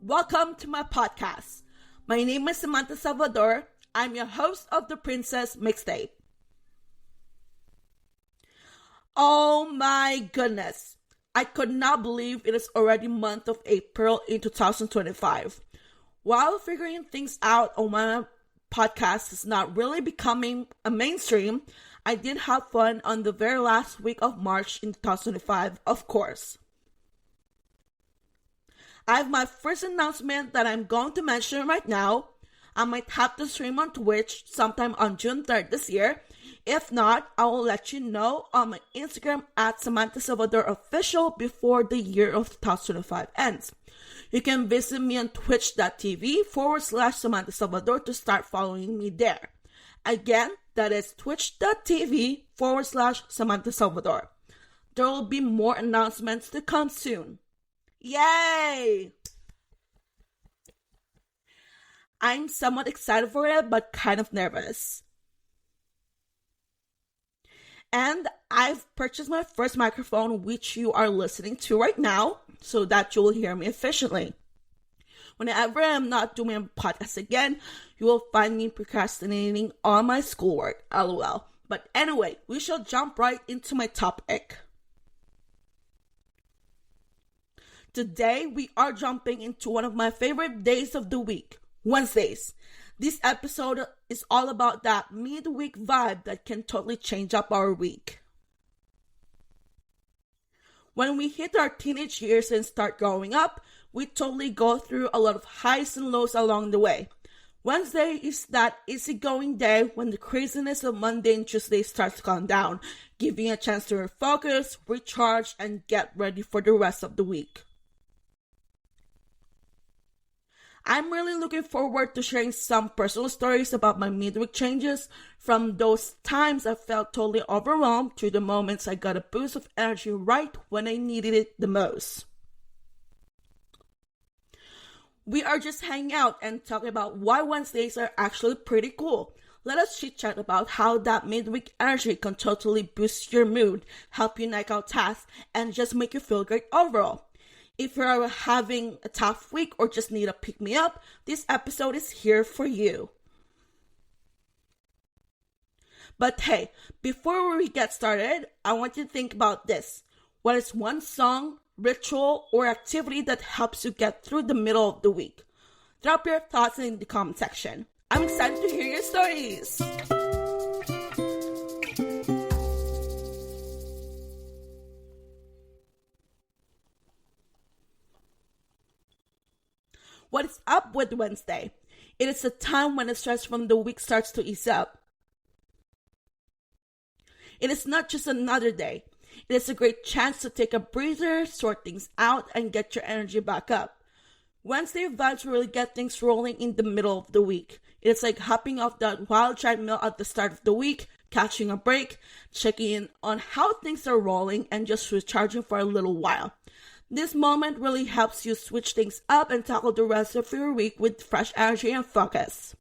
welcome to my podcast. My name is Samantha Salvador. I'm your host of the Princess Mixtape. Oh my goodness. I could not believe it is already month of April in 2025. While figuring things out on my podcast is not really becoming a mainstream, I did have fun on the very last week of March in 2025, of course. I have my first announcement that I'm going to mention right now. I might have to stream on Twitch sometime on June 3rd this year. If not, I will let you know on my Instagram at Samantha Salvador Official before the year of 2025 ends. You can visit me on twitch.tv/Samantha Salvador to start following me there. Again, that is twitch.tv/Samantha Salvador. There will be more announcements to come soon. Yay! I'm somewhat excited for it, but kind of nervous. And I've purchased my first microphone, which you are listening to right now, so that you will hear me efficiently. Whenever I'm not doing a podcast again, you will find me procrastinating on my schoolwork, lol. But anyway, we shall jump right into my topic. Today, we are jumping into one of my favorite days of the week, Wednesdays. This episode is all about that midweek vibe that can totally change up our week. When we hit our teenage years and start growing up, we totally go through a lot of highs and lows along the way. Wednesday is that easygoing day when the craziness of Monday and Tuesday starts to calm down, giving a chance to refocus, recharge, and get ready for the rest of the week. I'm really looking forward to sharing some personal stories about my midweek changes, from those times I felt totally overwhelmed to the moments I got a boost of energy right when I needed it the most. We are just hanging out and talking about why Wednesdays are actually pretty cool. Let us chit-chat about how that midweek energy can totally boost your mood, help you knock out tasks, and just make you feel great overall. If you're having a tough week or just need a pick-me-up, this episode is here for you. But hey, before we get started, I want you to think about this. What is one song, ritual, or activity that helps you get through the middle of the week? Drop your thoughts in the comment section. I'm excited to hear your stories. What is up with Wednesday? It is a time when the stress from the week starts to ease up. It is not just another day. It is a great chance to take a breather, sort things out, and get your energy back up. Wednesday vibes really get things rolling in the middle of the week. It's like hopping off that wild treadmill at the start of the week, catching a break, checking in on how things are rolling, and just recharging for a little while. This moment really helps you switch things up and tackle the rest of your week with fresh energy and focus.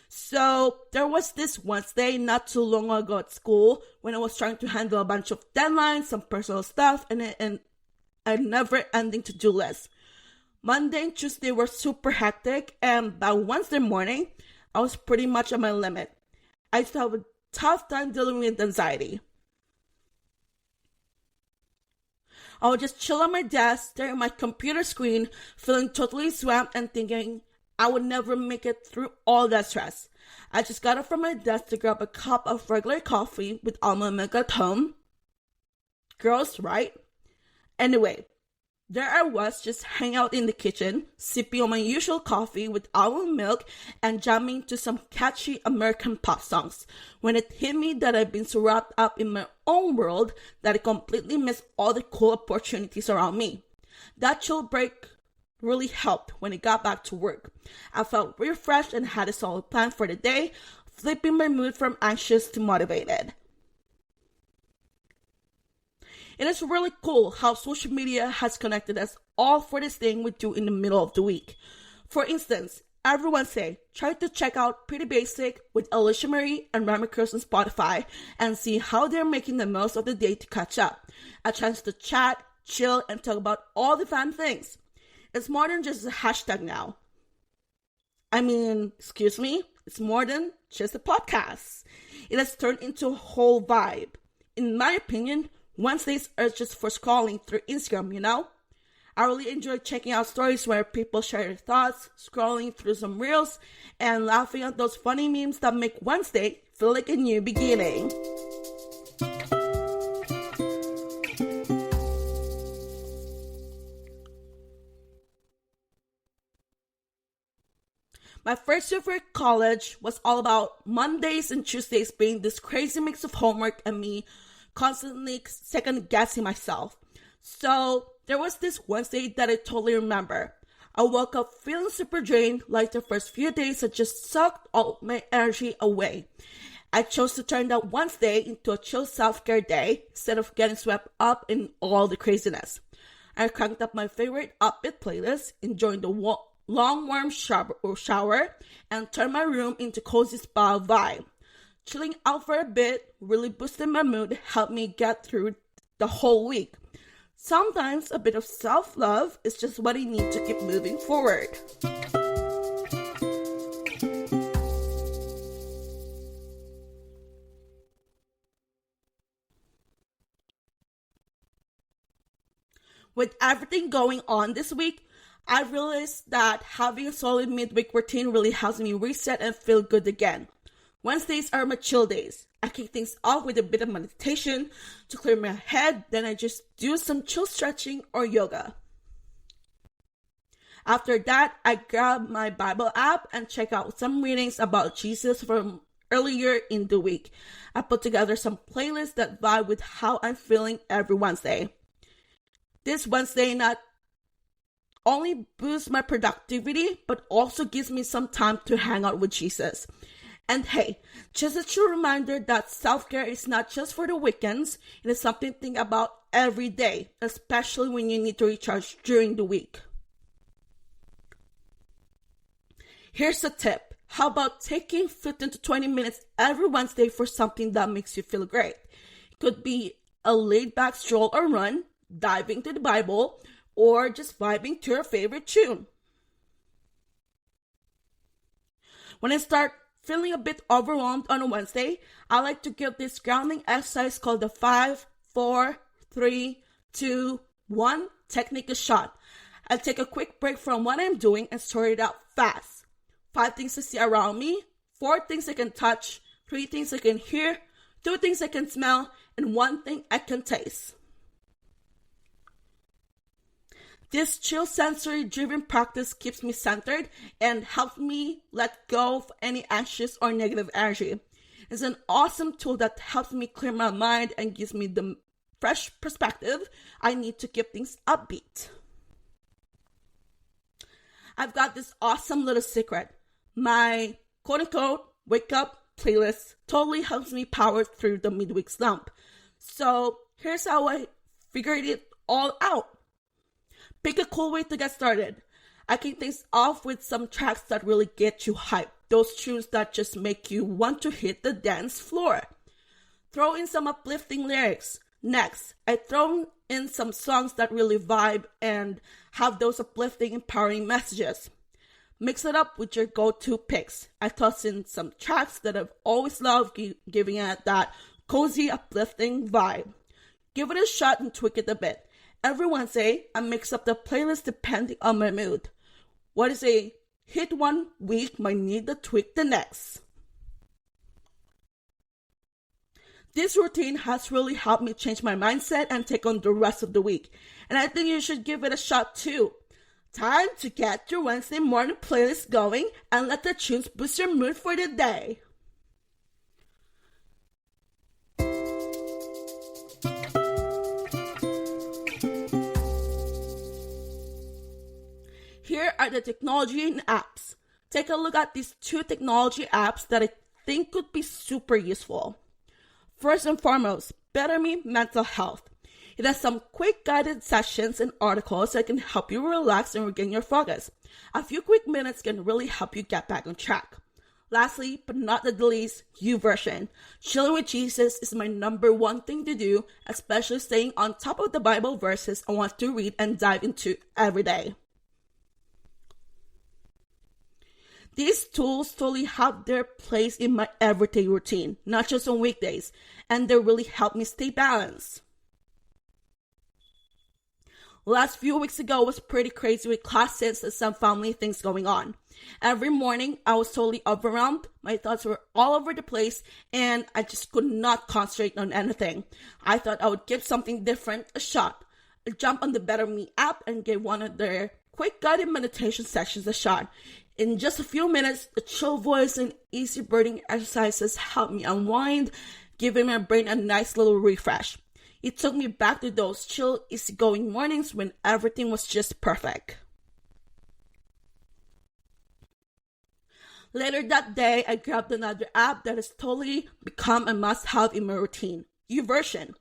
So, there was this Wednesday not too long ago at school when I was trying to handle a bunch of deadlines, some personal stuff, and a never-ending to-do list. Monday and Tuesday were super hectic, and by Wednesday morning, I was pretty much at my limit. I used to have a tough time dealing with anxiety. I would just chill on my desk, staring at my computer screen, feeling totally swamped and thinking I would never make it through all that stress. I just got up from my desk to grab a cup of regular coffee with almond milk at home. Gross, right? Anyway, there I was just hanging out in the kitchen, sipping on my usual coffee with almond milk and jamming to some catchy American pop songs, when it hit me that I've been so wrapped up in my own world that I completely missed all the cool opportunities around me. That chill break really helped when I got back to work. I felt refreshed and had a solid plan for the day, flipping my mood from anxious to motivated. It is really cool how social media has connected us all for this thing we do in the middle of the week. For instance, every Wednesday, try to check out Pretty Basic with Alicia Marie and Remy Cruz on Spotify and see how they're making the most of the day to catch up. A chance to chat, chill, and talk about all the fun things. It's more than just a hashtag now. I mean, excuse me, it's more than just a podcast. It has turned into a whole vibe. In my opinion, Wednesdays are just for scrolling through Instagram, you know? I really enjoy checking out stories where people share their thoughts, scrolling through some reels, and laughing at those funny memes that make Wednesday feel like a new beginning. My first year for college was all about Mondays and Tuesdays being this crazy mix of homework and me constantly second guessing myself. So there was this Wednesday that I totally remember. I woke up feeling super drained, like the first few days had just sucked all my energy away. I chose to turn that Wednesday into a chill self-care day instead of getting swept up in all the craziness. I cranked up my favorite upbeat playlist, enjoying the long warm shower, and turned my room into cozy spa vibe. Chilling out for a bit really boosted my mood, helped me get through the whole week. Sometimes a bit of self-love is just what I need to keep moving forward. With everything going on this week, I realized that having a solid midweek routine really helps me reset and feel good again. Wednesdays are my chill days. I kick things off with a bit of meditation to clear my head, then I just do some chill stretching or yoga. After that, I grab my Bible app and check out some readings about Jesus from earlier in the week. I put together some playlists that vibe with how I'm feeling every Wednesday. This Wednesday not only boosts my productivity, but also gives me some time to hang out with Jesus. And hey, just a true reminder that self-care is not just for the weekends, it is something to think about every day, especially when you need to recharge during the week. Here's a tip. How about taking 15 to 20 minutes every Wednesday for something that makes you feel great? It could be a laid-back stroll or run, diving to the Bible, or just vibing to your favorite tune. When I start feeling a bit overwhelmed on a Wednesday, I like to give this grounding exercise called the 5, 4, 3, 2, 1 technique a shot. I take a quick break from what I'm doing and sort it out fast. 5 things to see around me, 4 things I can touch, 3 things I can hear, 2 things I can smell, and 1 thing I can taste. This chill sensory-driven practice keeps me centered and helps me let go of any anxious or negative energy. It's an awesome tool that helps me clear my mind and gives me the fresh perspective I need to keep things upbeat. I've got this awesome little secret. My quote-unquote wake-up playlist totally helps me power through the midweek slump. So here's how I figured it all out. Pick a cool way to get started. I kick things off with some tracks that really get you hyped. Those tunes that just make you want to hit the dance floor. Throw in some uplifting lyrics. Next, I throw in some songs that really vibe and have those uplifting, empowering messages. Mix it up with your go-to picks. I toss in some tracks that I've always loved, giving it that cozy, uplifting vibe. Give it a shot and tweak it a bit. Every Wednesday, I mix up the playlist depending on my mood. What is a hit one week might need to tweak the next. This routine has really helped me change my mindset and take on the rest of the week. And I think you should give it a shot too. Time to get your Wednesday morning playlist going and let the tunes boost your mood for the day. Here are the technology and apps. Take a look at these 2 technology apps that I think could be super useful. First and foremost, Better Me Mental Health. It has some quick guided sessions and articles that can help you relax and regain your focus. A few quick minutes can really help you get back on track. Lastly, but not the least, YouVersion. Chilling with Jesus is my number 1 thing to do, especially staying on top of the Bible verses I want to read and dive into every day. These tools totally have their place in my everyday routine, not just on weekdays, and they really help me stay balanced. Last few weeks ago was pretty crazy with classes and some family things going on. Every morning, I was totally overwhelmed. My thoughts were all over the place, and I just could not concentrate on anything. I thought I would give something different a shot. I jumped on the Better Me app and gave one of their quick guided meditation sessions a shot. In just a few minutes, the chill voice and easy breathing exercises helped me unwind, giving my brain a nice little refresh. It took me back to those chill, easygoing mornings when everything was just perfect. Later that day, I grabbed another app that has totally become a must-have in my routine, YouVersion.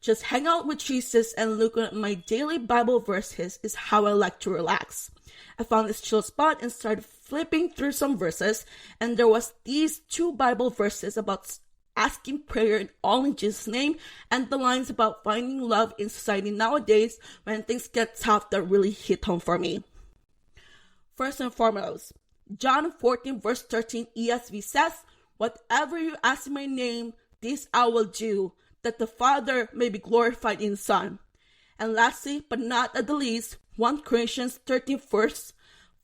Just hang out with Jesus and look at my daily Bible verses is how I like to relax. I found this chill spot and started flipping through some verses, and there was these 2 Bible verses about asking prayer in all in Jesus' name, and the lines about finding love in society nowadays when things get tough that really hit home for me. First and foremost, John 14 verse 13 ESV says, "Whatever you ask in my name, this I will do, that the Father may be glorified in the Son." And lastly, but not at the least, 1 Corinthians 13 verse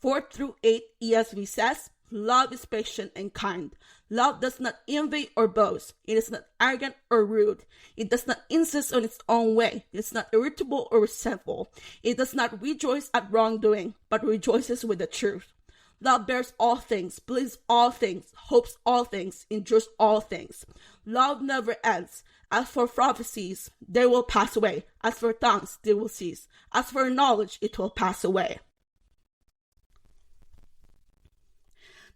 4 through 8 ESV says, "Love is patient and kind. Love does not envy or boast. It is not arrogant or rude. It does not insist on its own way. It is not irritable or resentful. It does not rejoice at wrongdoing, but rejoices with the truth. Love bears all things, believes all things, hopes all things, endures all things. Love never ends. As for prophecies, they will pass away. As for tongues, they will cease. As for knowledge, it will pass away."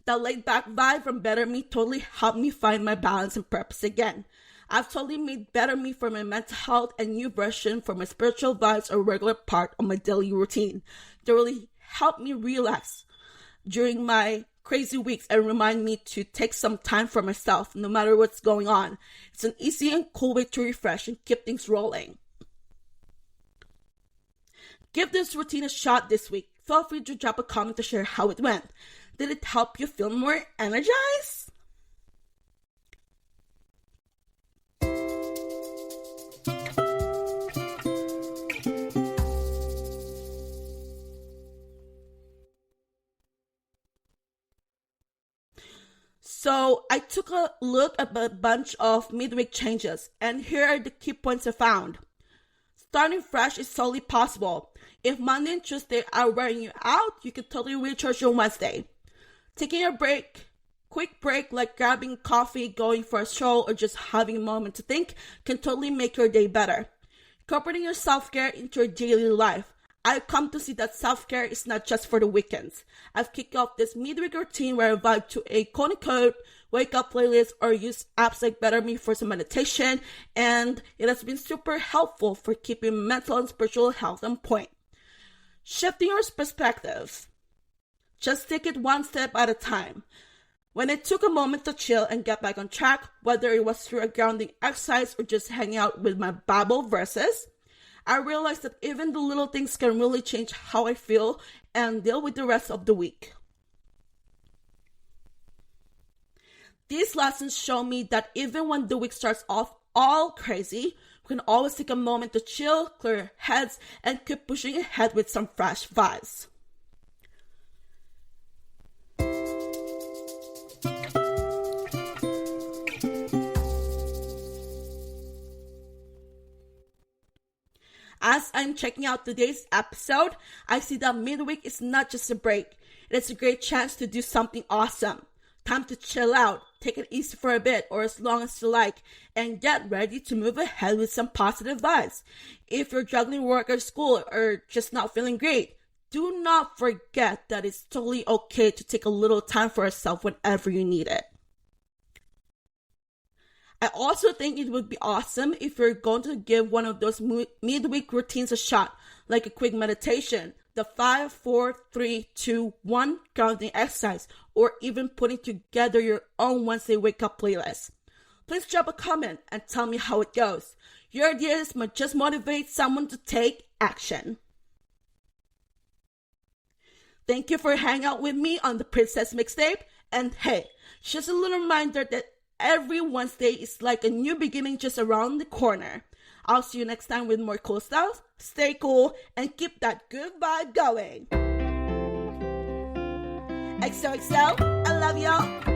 The laid-back vibe from Better Me totally helped me find my balance and purpose again. I've totally made Better Me for my mental health and YouVersion for my spiritual vibes a regular part of my daily routine. They really helped me relax during my crazy weeks and remind me to take some time for myself no matter what's going on. It's an easy and cool way to refresh and keep things rolling. Give this routine a shot this week. Feel free to drop a comment to share how it went. Did it help you feel more energized? So I took a look at a bunch of midweek changes, and here are the key points I found. Starting fresh is totally possible. If Monday and Tuesday are wearing you out, you can totally recharge on Wednesday. Taking a quick break like grabbing coffee, going for a stroll, or just having a moment to think can totally make your day better. Incorporating your self-care into your daily life. I've come to see that self-care is not just for the weekends. I've kicked off this midweek routine where I vibe to a quote-unquote wake-up playlist or use apps like Better Me for some meditation, and it has been super helpful for keeping mental and spiritual health on point. Shifting your perspective. Just take it one step at a time. When I took a moment to chill and get back on track, whether it was through a grounding exercise or just hanging out with my Bible verses, I realized that even the little things can really change how I feel and deal with the rest of the week. These lessons show me that even when the week starts off all crazy, we can always take a moment to chill, clear our heads, and keep pushing ahead with some fresh vibes. As I'm checking out today's episode, I see that midweek is not just a break. It's a great chance to do something awesome. Time to chill out, take it easy for a bit or as long as you like, and get ready to move ahead with some positive vibes. If you're juggling work or school or just not feeling great, do not forget that it's totally okay to take a little time for yourself whenever you need it. I also think it would be awesome if you're going to give one of those midweek routines a shot, like a quick meditation, the 5, 4, 3, 2, 1 counting exercise, or even putting together your own Wednesday wake up playlist. Please drop a comment and tell me how it goes. Your ideas might just motivate someone to take action. Thank you for hanging out with me on the Princess Mixtape. And hey, just a little reminder that every Wednesday is like a new beginning just around the corner. I'll see you next time with more cool stuff. Stay cool and keep that good vibe going. XOXO, I love y'all.